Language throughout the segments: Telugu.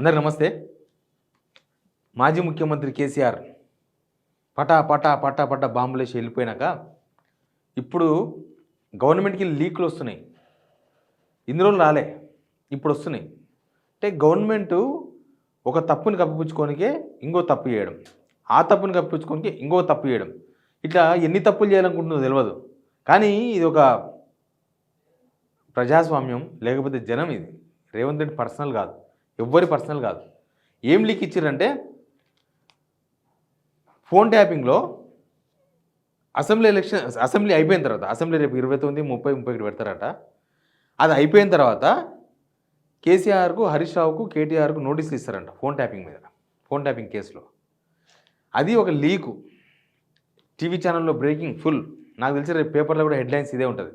అందరికి నమస్తే. మాజీ ముఖ్యమంత్రి కేసీఆర్ పటా పటా పటా పటా బాంబులేసి వెళ్ళిపోయినాక ఇప్పుడు గవర్నమెంట్కి లీకులు వస్తున్నాయి. ఇన్ని రోజులు రాలే, ఇప్పుడు వస్తున్నాయి. అంటే గవర్నమెంటు ఒక తప్పుని కప్పిపుచ్చుకోనికే ఇంకో తప్పు చేయడం, ఆ తప్పుని కప్పిపుచ్చుకోనికే ఇంకో తప్పు చేయడం, ఇట్లా ఎన్ని తప్పులు చేయాలనుకుంటుందో తెలియదు. కానీ ఇది ఒక ప్రజాస్వామ్యం, లేకపోతే జనం. ఇది రేవంత్ రెడ్డి పర్సనల్ కాదు, ఎవ్వరి పర్సనల్ కాదు. ఏం లీక్ ఇచ్చారంటే ఫోన్ ట్యాపింగ్లో అసెంబ్లీ అయిపోయిన తర్వాత, అసెంబ్లీ రేపు 29, 30, 31 పెడతారట. అది అయిపోయిన తర్వాత కేసీఆర్కు, హరీష్ రావుకు, కేటీఆర్కు నోటీసులు ఇస్తారంట ఫోన్ ట్యాపింగ్ మీద, ఫోన్ ట్యాపింగ్ కేసులో. అది ఒక లీకు. టీవీ ఛానల్లో బ్రేకింగ్ ఫుల్. నాకు తెలిసి రేపు పేపర్లో కూడా హెడ్లైన్స్ ఇదే ఉంటుంది.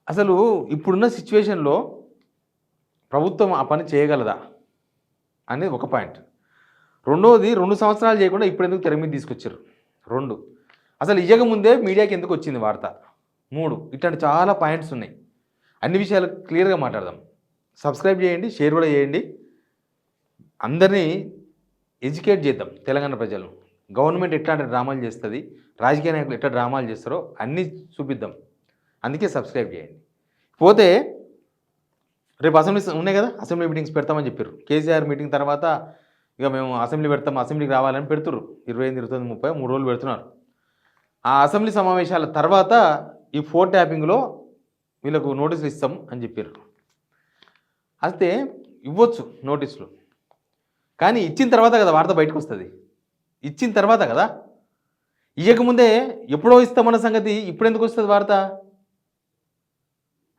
అసలు ఇప్పుడున్న సిచ్యువేషన్లో ప్రభుత్వం ఆ పని చేయగలదా అనేది ఒక పాయింట్. రెండవది, 2 సంవత్సరాలు చేయకుండా ఇప్పుడు ఎందుకు తెర మీద తీసుకొచ్చారు. 2 అసలు ఇయ్యక ముందే మీడియాకి ఎందుకు వచ్చింది వార్త. 3 ఇట్లాంటి చాలా పాయింట్స్ ఉన్నాయి. అన్ని విషయాలు క్లియర్గా మాట్లాడదాం. సబ్స్క్రైబ్ చేయండి, షేర్ కూడా చేయండి. అందరినీ ఎడ్యుకేట్ చేద్దాం తెలంగాణ ప్రజలను. గవర్నమెంట్ ఎట్లాంటి డ్రామాలు చేస్తుంది, రాజకీయ నాయకులు ఎట్లా డ్రామాలు చేస్తారో అన్నీ చూపిద్దాం. అందుకే సబ్స్క్రైబ్ చేయండి. పోతే రేపు అసెంబ్లీ ఉన్నాయి కదా, అసెంబ్లీ మీటింగ్స్ పెడతామని చెప్పారు. కేసీఆర్ మీటింగ్ తర్వాత ఇక మేము అసెంబ్లీ పెడతాం, అసెంబ్లీకి రావాలని పెడుతున్నారు. 25, 29, 30 3 రోజులు పెడుతున్నారు. ఆ అసెంబ్లీ సమావేశాల తర్వాత ఈ ఫోన్ ట్యాపింగ్లో వీళ్ళకు నోటీసులు ఇస్తాం అని చెప్పారు. అయితే ఇవ్వచ్చు నోటీసులు, కానీ ఇచ్చిన తర్వాత కదా వార్త బయటకు వస్తుంది. ఇచ్చిన తర్వాత కదా, ఇవ్వకముందే ఎప్పుడో ఇస్తామన్న సంగతి ఇప్పుడు ఎందుకు వస్తుంది వార్త?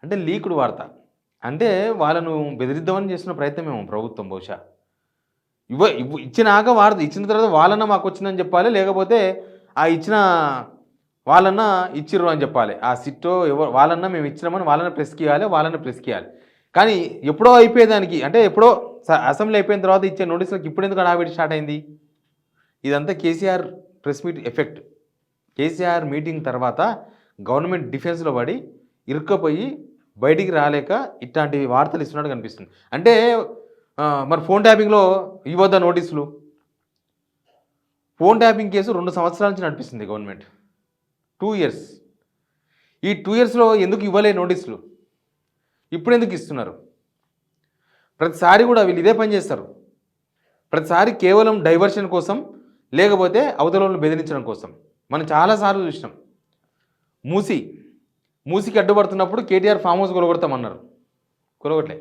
అంటే లీకుడు వార్త. అంటే వాళ్ళను బెదిరిద్దామని చేస్తున్న ప్రయత్నమేమో ప్రభుత్వం బహుశా. ఇచ్చినాక వార్త ఇచ్చిన తర్వాత వాళ్ళన్నా మాకు వచ్చిందని చెప్పాలి, లేకపోతే ఆ ఇచ్చిన వాళ్ళన్నా ఇచ్చిర్రు అని చెప్పాలి. ఆ సిట్టో ఎవరు వాళ్ళన్నా మేము ఇచ్చినామని వాళ్ళని ప్రెస్కి ఇవ్వాలి, వాళ్ళని ప్రెస్కి ఇవ్వాలి. కానీ ఎప్పుడో అయిపోయేదానికి, అంటే ఎప్పుడో అసెంబ్లీ అయిపోయిన తర్వాత ఇచ్చే నోటీసులకు ఇప్పుడు ఎందుకు హడావిడి స్టార్ట్ అయింది? ఇదంతా KCR press meet effect. KCR meeting తర్వాత గవర్నమెంట్ డిఫెన్స్లో పడి ఇరుక్కపోయి బయటికి రాలేక ఇట్లాంటి వార్తలు ఇస్తున్నట్టు కనిపిస్తుంది. అంటే మరి ఫోన్ ట్యాపింగ్లో ఇవ్వద్దా నోటీసులు? ఫోన్ ట్యాపింగ్ కేసు 2 సంవత్సరాల నుంచి నడిపిస్తుంది గవర్నమెంట్, 2 ఇయర్స్. ఈ 2 ఇయర్స్లో ఎందుకు ఇవ్వలే నోటీసులు? ఇప్పుడు ఎందుకు ఇస్తున్నారు? ప్రతిసారి కూడా వీళ్ళు ఇదే పని చేస్తారు. ప్రతిసారి కేవలం డైవర్షన్ కోసం, లేకపోతే అవతలను బెదిరించడం కోసం. మనం చాలాసార్లు చూసినాం. మూసికి అడ్డుపడుతున్నప్పుడు కేటీఆర్ ఫామ్ హౌస్ కొలగొడతామన్నారు, కొలగొట్లే.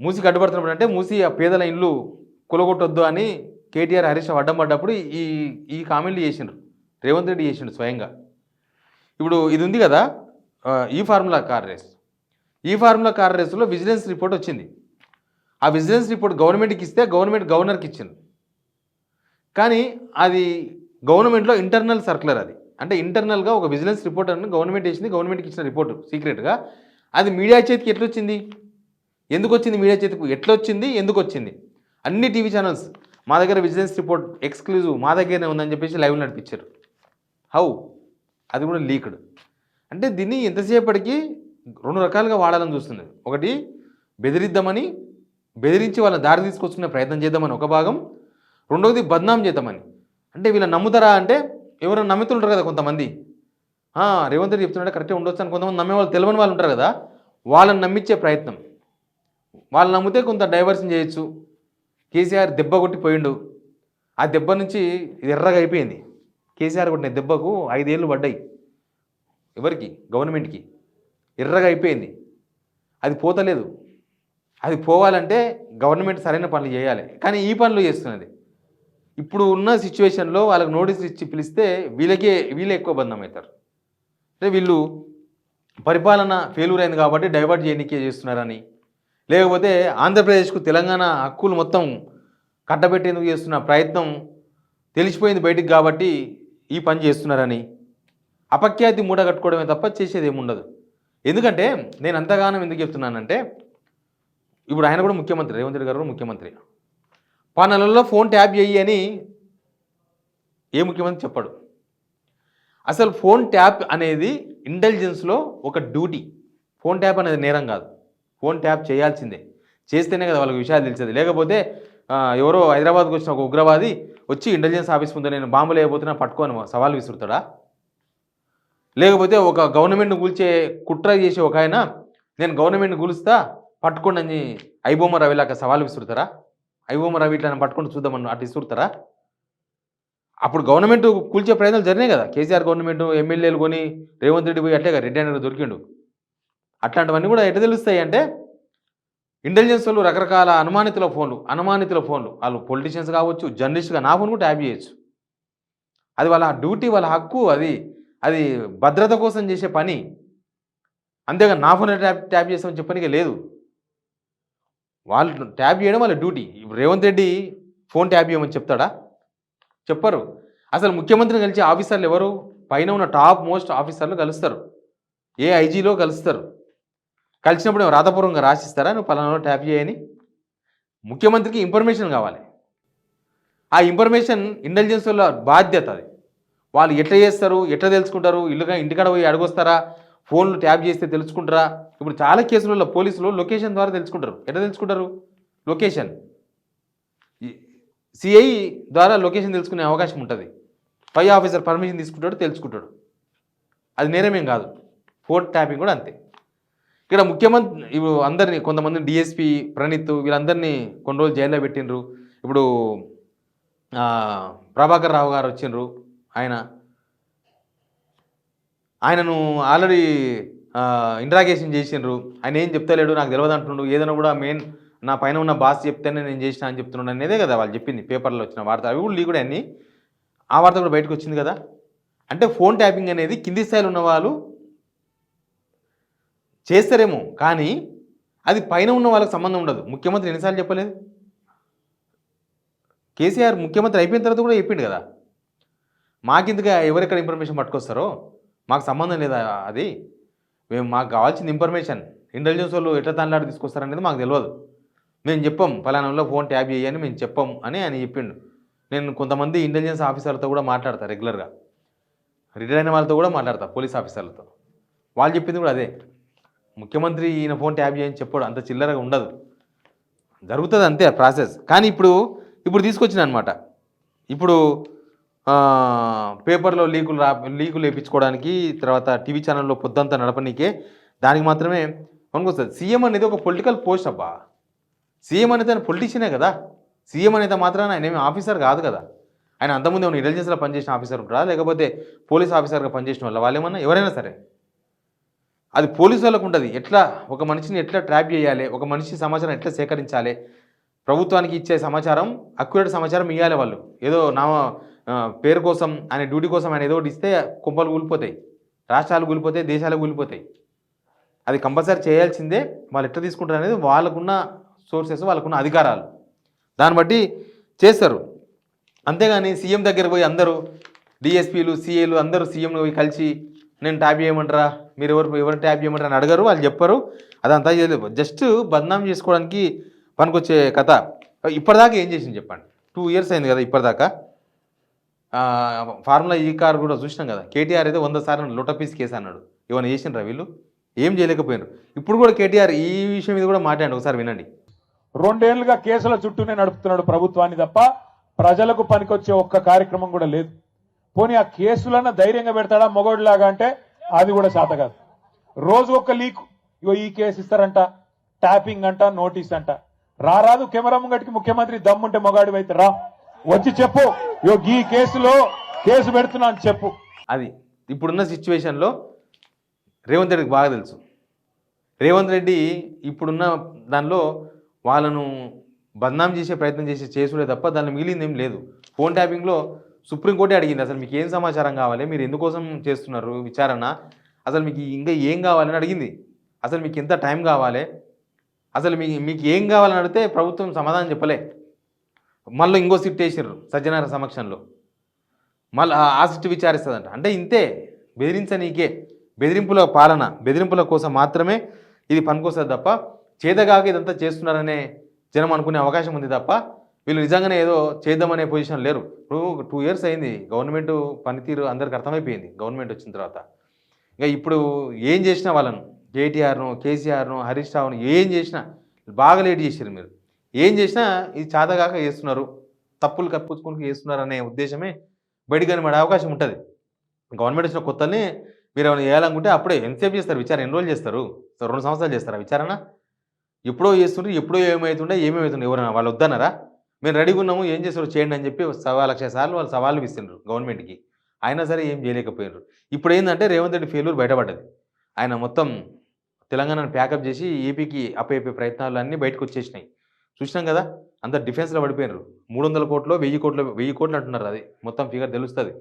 మూసికి అడ్డుపడుతున్నప్పుడు అంటే మూసి ఆ పేదల ఇల్లు కొలగొట్టొద్దు అని కేటీఆర్, హరీష్ రావు అడ్డం పడ్డప్పుడు ఈ కామెంట్లు చేసిండ్రు. రేవంత్ రెడ్డి చేసిండు స్వయంగా. ఇప్పుడు ఇది ఉంది కదా, ఈ ఫార్ములా కార్ రేస్లో విజిలెన్స్ రిపోర్ట్ వచ్చింది. ఆ విజిలెన్స్ రిపోర్ట్ గవర్నమెంట్కి ఇస్తే గవర్నమెంట్ గవర్నర్కి ఇచ్చింది. కానీ అది గవర్నమెంట్లో ఇంటర్నల్ సర్క్యులర్. అది అంటే ఇంటర్నల్గా ఒక విజిలెన్స్ రిపోర్ట్ అని గవర్నమెంట్ వేసింది, గవర్నమెంట్కి ఇచ్చిన రిపోర్టు సీక్రెట్గా. అది మీడియా చేతికి ఎట్లొచ్చింది, ఎందుకు వచ్చింది? మీడియా చేతికి ఎట్లొచ్చింది, ఎందుకు వచ్చింది? అన్ని టీవీ ఛానల్స్ మా దగ్గర విజిలెన్స్ రిపోర్ట్ ఎక్స్క్లూజివ్ మా దగ్గరనే ఉందని చెప్పేసి లైవ్ నడిపించారు. హౌ? అది కూడా లీక్డ్. అంటే దీన్ని ఎంతసేపటికి 2 రకాలుగా వాడాలని చూస్తుంది. ఒకటి, బెదిరిద్దామని, బెదిరించి వాళ్ళ దారి తీసుకొచ్చుకునే ప్రయత్నం చేద్దామని ఒక భాగం. రెండవది, బద్నాం చేద్దామని. అంటే వీళ్ళని నమ్ముతారా అంటే ఎవరైనా నమ్ముతుంటారు కదా కొంతమంది. రేవంత్ రెడ్డి చెప్తున్నాడు కరెక్టే ఉండొచ్చు అని కొంతమంది నమ్మేవాళ్ళు, తెలియని వాళ్ళు ఉంటారు కదా, వాళ్ళని నమ్మించే ప్రయత్నం. వాళ్ళు నమ్మితే కొంత డైవర్షన్ చేయొచ్చు. కేసీఆర్ దెబ్బ కొట్టి పోయిండు, ఆ దెబ్బ నుంచి ఇది ఎర్రగా అయిపోయింది. కేసీఆర్ కొట్టిన దెబ్బకు 5 ఏళ్ళు పడ్డాయి. ఎవరికి? గవర్నమెంట్కి. ఎర్రగా అయిపోయింది. అది పోతలేదు. అది పోవాలంటే గవర్నమెంట్ సరైన పనులు చేయాలి, కానీ ఈ పనులు చేస్తున్నది. ఇప్పుడు ఉన్న సిచ్యువేషన్లో వాళ్ళకి నోటీసులు ఇచ్చి పిలిస్తే వీళ్ళే ఎక్కువ బంధం అవుతారు. అంటే వీళ్ళు పరిపాలన ఫెయిల్యూర్ అయింది కాబట్టి డైవర్ట్ చేయడానికే చేస్తున్నారని, లేకపోతే ఆంధ్రప్రదేశ్కు తెలంగాణ హక్కులు మొత్తం కట్టబెట్టేందుకు చేస్తున్న ప్రయత్నం తెలిసిపోయింది బయటికి కాబట్టి ఈ పని చేస్తున్నారని అపఖ్యాతి మూట కట్టుకోవడమే తప్ప చేసేది ఏముండదు. ఎందుకంటే నేను అంతగానం ఎందుకు చెప్తున్నానంటే, ఇప్పుడు ఆయన కూడా ముఖ్యమంత్రి, రేవంత్ రెడ్డి గారు కూడా ముఖ్యమంత్రి. పనులలో ఫోన్ ట్యాప్ చేయి అని ఏ ముఖ్యమంత్రి చెప్పాడు? అసలు ఫోన్ ట్యాప్ అనేది ఇంటెలిజెన్స్లో ఒక డ్యూటీ. ఫోన్ ట్యాప్ అనేది నేరం కాదు, ఫోన్ ట్యాప్ చేయాల్సిందే. చేస్తేనే కదా వాళ్ళకి విషయాలు తెలిసేది. లేకపోతే ఎవరో హైదరాబాద్కి వచ్చిన ఒక ఉగ్రవాది వచ్చి ఇంటెలిజెన్స్ ఆఫీస్ ముందు నేను బాంబులు వేయబోతున్నా పట్టుకొని సవాల్ విసురుతాడా? లేకపోతే ఒక గవర్నమెంట్‌ని కూల్చే కుట్ర చేసి ఒక ఆయన నేను గవర్నమెంట్‌ని కూలుస్తా పట్టుకోండి అని ఐబొమ్మ రవిలాగా సవాల్ విసురుతారా? ఐబొమ్మ రవి ఇట్లా పట్టుకొని చూద్దామని అటు విసురుతారా? అప్పుడు గవర్నమెంట్ కూల్చే ప్రయత్నాలు జరిగినాయి కదా. కేసీఆర్ గవర్నమెంట్ ఎమ్మెల్యేలు కొని రేవంత్ రెడ్డి పోయి అట్లేగా రెడ్డి హ్యాండెడ్‌గా దొరికిండు. అట్లాంటివన్నీ కూడా ఎట్లా తెలుస్తాయి అంటే ఇంటెలిజెన్స్ వాళ్ళు రకరకాల అనుమానితుల ఫోన్లు వాళ్ళు పొలిటీషియన్స్ కావచ్చు, జర్నలిస్ట్‌గా నా ఫోన్ కూడా ట్యాప్ చేయొచ్చు. అది వాళ్ళ డ్యూటీ, వాళ్ళ హక్కు. అది భద్రత కోసం చేసే పని. అంతేగాని నా ఫోన్ ట్యాప్ చేస్తామని చెప్పనీకే లేదు. వాళ్ళు ట్యాప్ చేయడం వాళ్ళ డ్యూటీ. ఇప్పుడు రేవంత్ రెడ్డి ఫోన్ ట్యాప్ చేయమని చెప్తాడా? చెప్పరు. అసలు ముఖ్యమంత్రిని కలిసే ఆఫీసర్లు ఎవరు? పైన ఉన్న టాప్ మోస్ట్ ఆఫీసర్లు కలుస్తారు. ఏ ఐజీలో కలుస్తారు. కలిసినప్పుడు రాతపూర్వకంగా రాసిస్తారా నువ్వు పలానా ట్యాప్ చేయని? ముఖ్యమంత్రికి ఇన్ఫర్మేషన్ కావాలి. ఆ ఇన్ఫర్మేషన్ ఇంటెలిజెన్స్ వాళ్ళ బాధ్యత అది. వాళ్ళు ఎట్లా చేస్తారు, ఎట్లా తెలుసుకుంటారు? ఇంటికాడ పోయి అడగొస్తారా? ఫోన్లు ట్యాప్ చేస్తే తెలుసుకుంటారా? ఇప్పుడు చాలా కేసులలో పోలీసులు లొకేషన్ ద్వారా తెలుసుకుంటారు. ఎట్లా తెలుసుకుంటారు? లొకేషన్ సిఐ ద్వారా లొకేషన్ తెలుసుకునే అవకాశం ఉంటుంది. పై ఆఫీసర్ పర్మిషన్ తీసుకుంటాడు, తెలుసుకుంటాడు. అది నేరమేం కాదు. ఫోన్ ట్యాపింగ్ కూడా అంతే. ఇక్కడ ముఖ్యమంత్రి ఇప్పుడు అందరినీ కొంతమంది డిఎస్పీ ప్రణీత్ వీళ్ళందరినీ కొన్ని రోజులు జైల్లో పెట్టిండ్రు. ఇప్పుడు ప్రభాకర్ రావు గారు వచ్చిండ్రు. ఆయనను ఆల్రెడీ ఇంట్రాగేషన్ చేసిండ్రు. ఆయన ఏం చెప్తలేడు, నాకు తెలియదు అంటుండు. ఏదైనా కూడా మెయిన్ నా పైన ఉన్న బాస్ చెప్తేనే నేను చేసిన అని చెప్తున్నాడు అనేదే కదా వాళ్ళు చెప్పింది. పేపర్లో వచ్చిన వార్త అవి కూడా లీక్ కూడా అన్నీ. ఆ వార్త కూడా బయటకు వచ్చింది కదా. అంటే ఫోన్ ట్యాపింగ్ అనేది కింది స్థాయిలో ఉన్న వాళ్ళు చేస్తారేమో, కానీ అది పైన ఉన్న వాళ్ళకి సంబంధం ఉండదు. ముఖ్యమంత్రి ఎన్నిసార్లు చెప్పలేదు? కేసీఆర్ ముఖ్యమంత్రి అయిపోయిన తర్వాత కూడా చెప్పిండు కదా, మాకింతగా ఎవరెక్కడ ఇన్ఫర్మేషన్ పట్టుకొస్తారో మాకు సంబంధం లేదా, అది మాకు కావాల్సిన ఇన్ఫర్మేషన్ ఇంటెలిజెన్స్ వాళ్ళు ఎట్లా తాన్లాడి తీసుకొస్తారనేది మాకు తెలియదు. మేము చెప్పాం ఫలానాలో ఫోన్ ట్యాప్ చేయని మేము చెప్పాం అని ఆయన చెప్పిండు. నేను కొంతమంది ఇంటెలిజెన్స్ ఆఫీసర్లతో కూడా మాట్లాడతా, రెగ్యులర్గా రిటైర్ అయిన వాళ్ళతో కూడా మాట్లాడతా, పోలీస్ ఆఫీసర్లతో. వాళ్ళు చెప్పింది కూడా అదే. ముఖ్యమంత్రి ఈయన ఫోన్ ట్యాప్ చేయని చెప్పాడు, అంత చిల్లరగా ఉండదు, జరుగుతుంది అంతే ప్రాసెస్. కానీ ఇప్పుడు తీసుకొచ్చిన అనమాట. ఇప్పుడు పేపర్లో లీకులు వేయించుకోవడానికి, తర్వాత టీవీ ఛానల్లో పొద్దంతా నడపనీకే, దానికి మాత్రమే పనికొస్తుంది. సీఎం అనేది ఒక పొలిటికల్ పోస్ట్ అబ్బా. సీఎం అనేది ఆయన పొలిటీషియనే కదా. సీఎం అనేది మాత్రాన ఆయన ఏమి ఆఫీసర్ కాదు కదా. ఆయన అంతకుముందు ఏమైనా ఇంటెలిజెన్స్లో పనిచేసిన ఆఫీసర్ ఉంటారా, లేకపోతే పోలీస్ ఆఫీసర్గా పనిచేసిన వాళ్ళు ఏమన్నా ఎవరైనా సరే అది పోలీసు వాళ్ళకు ఉంటుంది. ఎట్లా ఒక మనిషిని ఎట్లా ట్రాప్ చేయాలి, ఒక మనిషి సమాచారం ఎట్లా సేకరించాలి, ప్రభుత్వానికి ఇచ్చే సమాచారం అక్యురేట్ సమాచారం ఇవ్వాలి. వాళ్ళు ఏదో పేరు కోసం ఆయన డ్యూటీ కోసం ఆయన ఏదో ఒకటి ఇస్తే కుంపలు కూలిపోతాయి, రాష్ట్రాలు కూలిపోతాయి, దేశాలు కూలిపోతాయి. అది కంపల్సరీ చేయాల్సిందే. వాళ్ళు ఎట్లా తీసుకుంటారు అనేది వాళ్ళకున్న సోర్సెస్, వాళ్ళకున్న అధికారాలు, దాన్ని బట్టి చేస్తారు. అంతేగాని సీఎం దగ్గర పోయి అందరూ డిఎస్పీలు, సిఏలు అందరూ సీఎంని పోయి కలిసి నేను ట్యాప్ చేయమంటారా, మీరు ఎవరు ట్యాప్ చేయమంటారా అని అడగరు, వాళ్ళు చెప్పరు. అదంతా జస్ట్ బద్నాం చేసుకోవడానికి పనికొచ్చే కథ. ఇప్పటిదాకా ఏం చేసింది చెప్పండి? 2 years అయింది కదా ఇప్పటిదాకా. ఫార్ములా ఈ కార్ కూడా చూసినాం కదా. కేటీఆర్ అయితే 100 సార్లు లొటపీస్ కేసు అన్నాడు. ఏమైనా చేసినరా వీళ్ళు? ఏం చేయలేకపోయినారు. ఇప్పుడు కూడా కేటీఆర్ ఈ విషయం మీద కూడా మాట్లాడండి, ఒకసారి వినండి. 2 ఏళ్లుగా కేసుల చుట్టూనే నడుపుతున్నాడు ప్రభుత్వాన్ని తప్ప ప్రజలకు పనికొచ్చే ఒక్క కార్యక్రమం కూడా లేదు. పోనీ ఆ కేసులన్నా ధైర్యంగా పెడతాడా మొగోడిలాగా అంటే అది కూడా చేత కాదు. రోజు ఒక్క లీక్, ఇగో ఈ కేసు ఇస్తారంట, ట్యాపింగ్ అంట, నోటీస్ అంట. రారాదు కెమెరా ముంగటికి ముఖ్యమంత్రి దమ్ముంటే మొగాడి అయితే రా, వచ్చి చెప్పు, ఇగో ఈ కేసులో కేసు పెడుతున్నా అని చెప్పు. అది ఇప్పుడున్న సిచ్యువేషన్లో రేవంత్ రెడ్డికి బాగా తెలుసు. రేవంత్ రెడ్డి ఇప్పుడున్న దానిలో వాళ్ళను బద్నాం చేసే ప్రయత్నం చేసుడే తప్ప దానిలో మిగిలింది ఏం లేదు. ఫోన్ ట్యాపింగ్లో సుప్రీంకోర్టే అడిగింది, అసలు మీకు ఏం సమాచారం కావాలి, మీరు ఎందుకోసం చేస్తున్నారు విచారణ, అసలు మీకు ఇంకా ఏం కావాలని అడిగింది, అసలు మీకు ఎంత టైం కావాలి, అసలు మీకు ఏం కావాలని అడిగితే ప్రభుత్వం సమాధానం చెప్పలే. మళ్ళీ ఇంకో సిట్ వేసారు సజ్జనార సమక్షంలో, మళ్ళీ ఆ సిట్ విచారిస్తుందంట. అంటే ఇంతే, బెదిరించనీకే, బెదిరింపుల పాలన, బెదిరింపుల కోసం మాత్రమే ఇది పనికొస్తుంది తప్ప చేతగాక ఇదంతా చేస్తున్నారనే జనం అనుకునే అవకాశం ఉంది తప్ప వీళ్ళు నిజంగానే ఏదో చేద్దామనే పొజిషన్ లేరు. ఇప్పుడు 2 years అయింది, గవర్నమెంట్ పనితీరు అందరికి అర్థమైపోయింది గవర్నమెంట్ వచ్చిన తర్వాత. ఇంకా ఇప్పుడు ఏం చేసినా వాళ్ళను, కేటీఆర్ను, కేసీఆర్ను, హరీష్ రావును ఏం చేసినా బాగా లేట్ చేశారు మీరు. ఏం చేసినా ఇది చాతగాక చేస్తున్నారు, తప్పులు కప్పించుకొని చేస్తున్నారు అనే ఉద్దేశమే బయటికి కనబడే అవకాశం ఉంటుంది. గవర్నమెంట్ వచ్చిన కొత్తల్ని మీరు ఏమైనా చేయాలనుకుంటే అప్పుడే ఎంతసేపు చేస్తారు విచారణ? ఎన్ని రోజులు చేస్తారు? 2 సంవత్సరాలు చేస్తారా విచారణ? ఎప్పుడో చేస్తుండ్రు, ఎప్పుడో ఏమేమవుతుండే ఎవరైనా వాళ్ళు వద్దన్నారా? మేము రెడీగా ఉన్నాము, ఏం చేస్తారో చేయండి అని చెప్పి 1,00,000 సార్లు వాళ్ళు సవాళ్ళు విస్తుండ్రు గవర్నమెంట్‌కి. అయినా సరే ఏం చేయలేకపోయినారు. ఇప్పుడు ఏందంటే రేవంత్ రెడ్డి ఫెయిల్యూర్ బయటపడ్డది. ఆయన మొత్తం తెలంగాణను ప్యాకప్ చేసి ఏపీకి అప్పచెప్పే ప్రయత్నాలు అన్నీ బయటకు వచ్చేసినాయి. చూసినాం కదా! అంతా డిఫెన్స్‌లో పడిపోయినారు. 300 కోట్లో, 1000 కోట్లు అంటున్నారు. అది మొత్తం ఫిగర్ తెలుస్తది.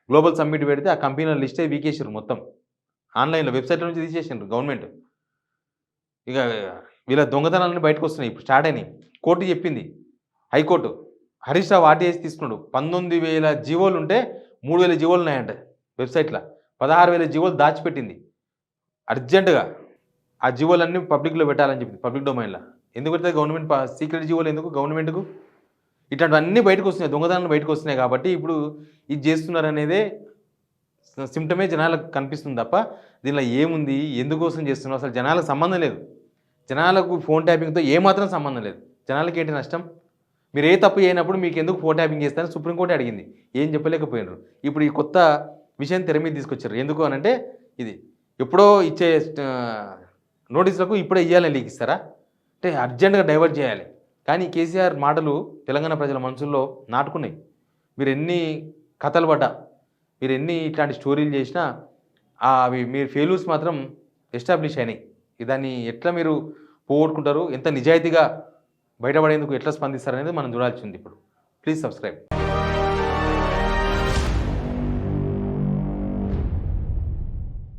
గ్లోబల్ సమ్మిట్ పెడితే ఆ కంపెనీల లిస్టే వీకేసిర్రు మొత్తం. ఆన్‌లైన్‌లో వెబ్‌సైట్‌ల నుంచి తీసేసిండ్రు గవర్నమెంట్. ఇక వీళ్ళ దొంగతనాలన్నీ బయటకొస్తున్నాయి. ఇప్పుడు స్టార్ట్ అయినాయి. కోర్టు చెప్పింది. హైకోర్టు. హరీష్ రావు ఆర్టీఐస్ తీసుకున్నాడు. 19,000 జీవోలుంటే 3,000 జీవోలు ఉన్నాయంట వెబ్‌సైట్‌ల. 16,000 జీవోలు దాచిపెట్టింది. అర్జెంట్‌గా ఆ జీవోలన్నీ పబ్లిక్‌లో పెట్టాలని చెప్పింది. పబ్లిక్ డొమైన్‌ల. ఎందుకు పెడతది గవర్నమెంట్ సీక్రెట్ జీవోలు ఎందుకు గవర్నమెంట్‌కు? ఇట్లాంటివన్నీ బయటకొస్తున్నాయి. దొంగతనాలు బయటకొస్తున్నాయి కాబట్టి ఇప్పుడు ఇది చేస్తున్నారనేదే సింప్టమే జనాలకు కనిపిస్తుంది తప్ప దీనిలో ఏముంది? ఎందుకోసం చేస్తున్నారు? అసలు జనాలకు సంబంధం లేదు. జనాలకు ఫోన్ ట్యాపింగ్‌తో ఏమాత్రం సంబంధం లేదు. జనాలకేంటి నష్టం? మీరు ఏ తప్పు చేయనప్పుడు మీకెందుకు ఫోన్ ట్యాపింగ్ చేస్తారని సుప్రీంకోర్టే అడిగింది. ఏం చెప్పలేకపోయినారు. ఇప్పుడు ఈ కొత్త విషయం తెర మీద తీసుకొచ్చారు. ఎందుకు అనంటే ఇది ఎప్పుడో ఇచ్చే నోటీసులకు ఇప్పుడే ఇయ్యాలని లీక్ ఇస్తారా? అంటే అర్జెంట్‌గా డైవర్ట్ చేయాలి. కానీ కేసీఆర్ మాటలు తెలంగాణ ప్రజల మనసుల్లో నాటుకున్నాయి. మీరు ఎన్ని కథలు పడ్డా, మీరు ఎన్ని ఇట్లాంటి స్టోరీలు చేసినా అవి మీరు ఫెయిల్యూర్స్ మాత్రం ఎస్టాబ్లిష్ అయినాయి. దాన్ని ఎట్లా మీరు పోగొట్టుకుంటారు? ఎంత నిజాయితీగా బయటపడేందుకు ఎట్లా స్పందిస్తారనేది మనం చూడాల్సి ఉంది ఇప్పుడు. Please subscribe.